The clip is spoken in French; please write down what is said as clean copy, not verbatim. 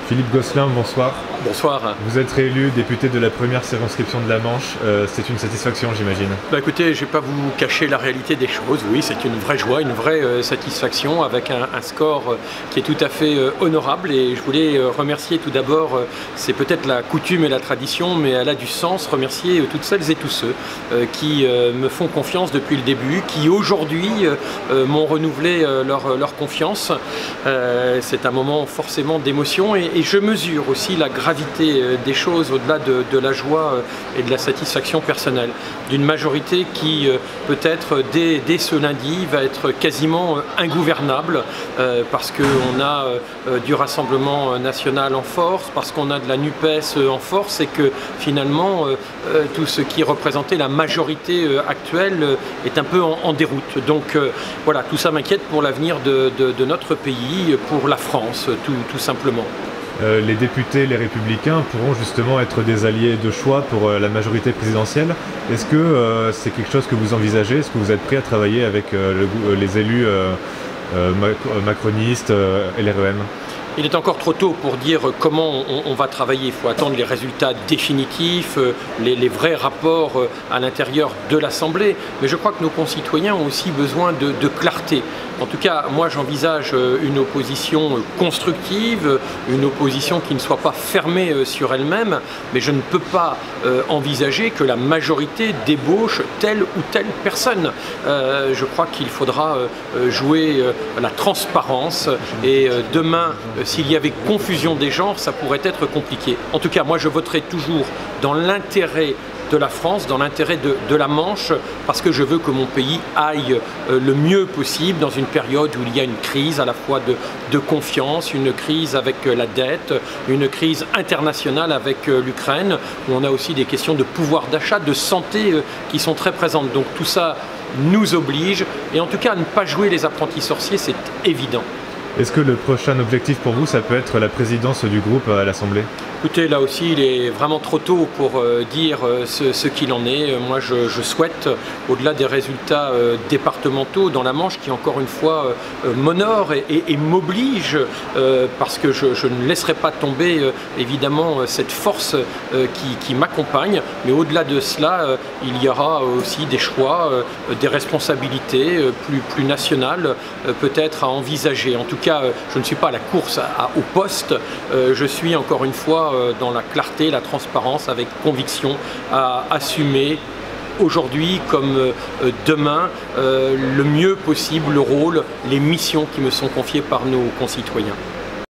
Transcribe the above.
Philippe Gosselin, bonsoir. Bonsoir. Vous êtes réélu député de la première circonscription de la Manche. C'est une satisfaction, j'imagine. Écoutez, je ne vais pas vous cacher la réalité des choses. Oui, c'est une vraie joie, une vraie satisfaction avec un score qui est tout à fait honorable. Et je voulais remercier tout d'abord, c'est peut-être la coutume et la tradition, mais elle a du sens, remercier toutes celles et tous ceux qui me font confiance depuis le début, qui aujourd'hui m'ont renouvelé leur confiance. C'est un moment forcément d'émotion et je mesure aussi la gravité des choses au-delà de la joie et de la satisfaction personnelle. D'une majorité qui peut-être dès ce lundi va être quasiment ingouvernable parce qu'on a du Rassemblement national en force, parce qu'on a de la NUPES en force et que finalement tout ce qui représentait la majorité actuelle est un peu en déroute. Donc voilà, tout ça m'inquiète pour l'avenir de notre pays, pour la France tout simplement. Les députés, les républicains pourront justement être des alliés de choix pour la majorité présidentielle. Est-ce que c'est quelque chose que vous envisagez? Est-ce que vous êtes prêt à travailler avec les élus macronistes et LREM? Il est encore trop tôt pour dire comment on va travailler. Il faut attendre les résultats définitifs, les vrais rapports à l'intérieur de l'Assemblée. Mais je crois que nos concitoyens ont aussi besoin de clarté. En tout cas, moi j'envisage une opposition constructive, une opposition qui ne soit pas fermée sur elle-même, mais je ne peux pas envisager que la majorité débauche telle ou telle personne. Je crois qu'il faudra jouer la transparence et demain, s'il y avait confusion des genres, ça pourrait être compliqué. En tout cas, moi je voterai toujours dans l'intérêt de la France, dans l'intérêt de la Manche, parce que je veux que mon pays aille le mieux possible dans une période où il y a une crise à la fois de confiance, une crise avec la dette, une crise internationale avec l'Ukraine, où on a aussi des questions de pouvoir d'achat, de santé qui sont très présentes. Donc tout ça nous oblige, et en tout cas à ne pas jouer les apprentis sorciers, c'est évident. Est-ce que le prochain objectif pour vous, ça peut être la présidence du groupe à l'Assemblée? Écoutez, là aussi, il est vraiment trop tôt pour dire ce qu'il en est. Moi, je souhaite, au-delà des résultats départementaux dans la Manche, qui encore une fois m'honorent et m'obligent, parce que je ne laisserai pas tomber évidemment cette force qui m'accompagne. Mais au-delà de cela, il y aura aussi des choix, des responsabilités plus nationales, peut-être à envisager. En tout cas, je ne suis pas à la course au poste. Je suis encore une fois dans la clarté, la transparence, avec conviction, à assumer aujourd'hui comme demain le mieux possible le rôle, les missions qui me sont confiées par nos concitoyens.